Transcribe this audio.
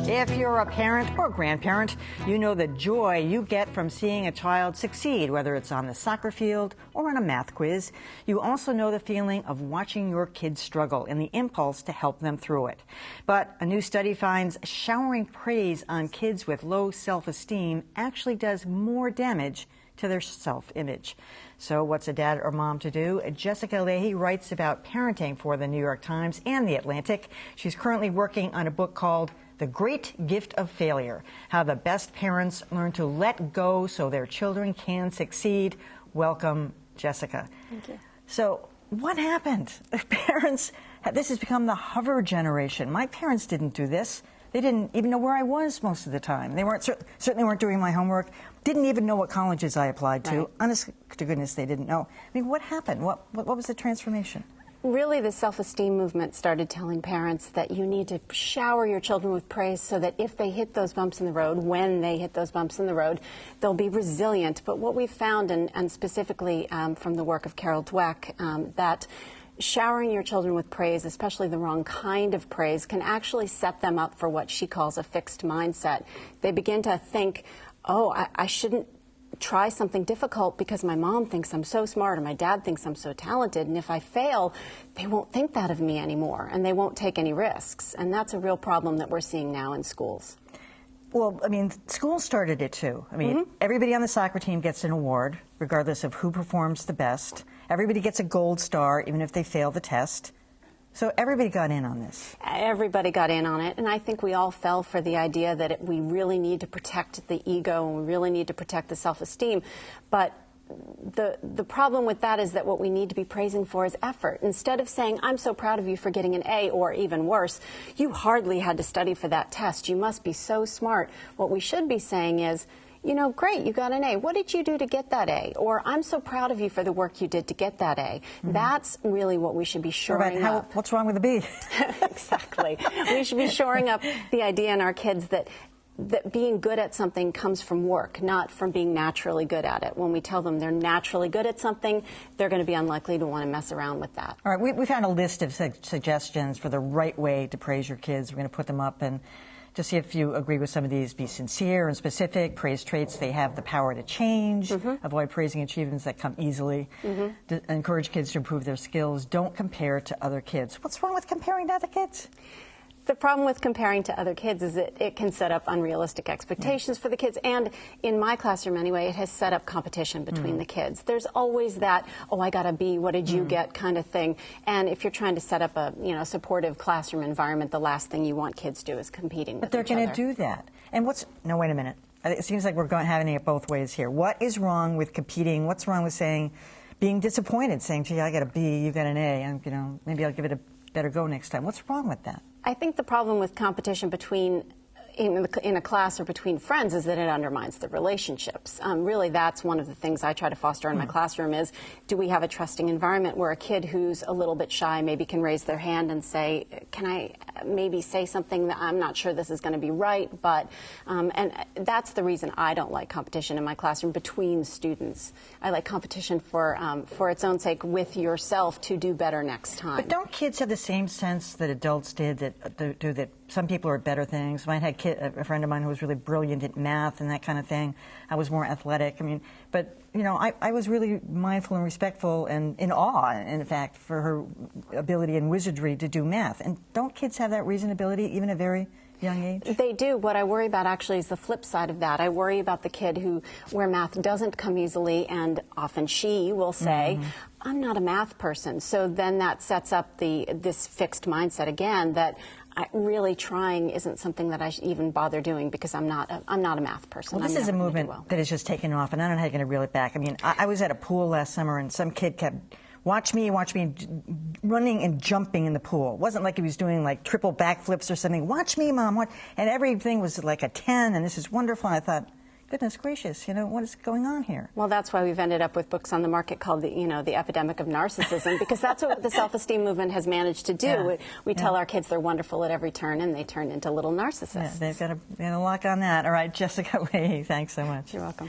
If you're a parent or grandparent, you know the joy you get from seeing a child succeed, whether it's on the soccer field or on a math quiz. You also know the feeling of watching your kids struggle and the impulse to help them through it. But a new study finds showering praise on kids with low self-esteem actually does more damage to their self-image. So what's a dad or mom to do? Jessica Leahy writes about parenting for the New York Times and The Atlantic. She's currently working on a book called The Great Gift of Failure, How the Best Parents Learn to Let Go so Their Children Can Succeed. Welcome, Jessica. Thank you. So what happened? Parents, this has become the hover generation. My parents didn't do this. They didn't even know where I was most of the time. They certainly weren't doing my homework, didn't even know what colleges I applied to. Right. Honest to goodness, they didn't know. I mean, what happened? What was the transformation? Really, the self-esteem movement started telling parents that you need to shower your children with praise so that if they hit those bumps in the road, when they hit those bumps in the road, they'll be resilient. But what we've found, and specifically from the work of Carol Dweck, that showering your children with praise, especially the wrong kind of praise, can actually set them up for what she calls a fixed mindset. They begin to think, oh, I shouldn't try something difficult because my mom thinks I'm so smart or my dad thinks I'm so talented, and if I fail, they won't think that of me anymore, and they won't take any risks. And that's a real problem that we're seeing now in schools. Well, I mean, schools started it too. I mean, everybody on the soccer team gets an award, regardless of who performs the best. Everybody gets a gold star, even if they fail the test. So everybody got in on this. Everybody got in on it, and I think we all fell for the idea that we really need to protect the ego and we really need to protect the self-esteem. But the problem with that is that what we need to be praising for is effort. Instead of saying, I'm so proud of you for getting an A, or even worse, you hardly had to study for that test, you must be so smart. What we should be saying is, you know, great, you got an A. What did you do to get that A? Or I'm so proud of you for the work you did to get that A. That's really what we should be shoring up. What's wrong with a B? Exactly. We should be shoring up the idea in our kids that being good at something comes from work, not from being naturally good at it. When we tell them they're naturally good at something, they're going to be unlikely to want to mess around with that. All right, we found a list of suggestions for the right way to praise your kids. We're going to put them up and just see if you agree with some of these. Be sincere and specific. Praise traits they have the power to change. Avoid praising achievements that come easily. Encourage kids to improve their skills. Don't compare to other kids. What's wrong with comparing to other kids? The problem with comparing to other kids is that it can set up unrealistic expectations for the kids. And in my classroom anyway, it has set up competition between the kids. There's always that, oh, I got a B, what did you get kind of thing. And if you're trying to set up a supportive classroom environment, the last thing you want kids to do is competing with each other. But they're going to do that. And no, wait a minute. It seems like we're having it both ways here. What is wrong with competing? What's wrong with being disappointed, saying, gee, I got a B, you got an A, and maybe I'll give it a better go next time. What's wrong with that? I think the problem with competition in a class or between friends is that it undermines the relationships. Really, that's one of the things I try to foster in my classroom is, do we have a trusting environment where a kid who's a little bit shy maybe can raise their hand and say, can I maybe say something that I'm not sure this is going to be right, but, and that's the reason I don't like competition in my classroom between students. I like competition for its own sake with yourself to do better next time. But don't kids have the same sense that adults did, that some people are at better things? I had a friend of mine who was really brilliant at math and that kind of thing. I was more athletic. I mean, but, I was really mindful and respectful and in awe, in fact, for her ability and wizardry to do math. And don't kids have that reasonability even at a very young age? They do. What I worry about actually is the flip side of that. I worry about the kid where math doesn't come easily, and often she will say, I'm not a math person. So then that sets up this fixed mindset again that really trying isn't something that I should even bother doing because I'm not a math person. Well, this is a movement that has just taken off, and I don't know how you're going to reel it back. I mean, I was at a pool last summer, and some kid kept, watch me, running and jumping in the pool. It wasn't like he was doing like triple backflips or something. Watch me, Mom. And everything was like a 10, and this is wonderful. And I thought, goodness gracious, what is going on here? Well, that's why we've ended up with books on the market called the Epidemic of Narcissism, because that's what the self-esteem movement has managed to do. We tell our kids they're wonderful at every turn, and they turn into little narcissists. Yeah, they've got a lock on that. All right, Jessica Leahy, thanks so much. You're welcome.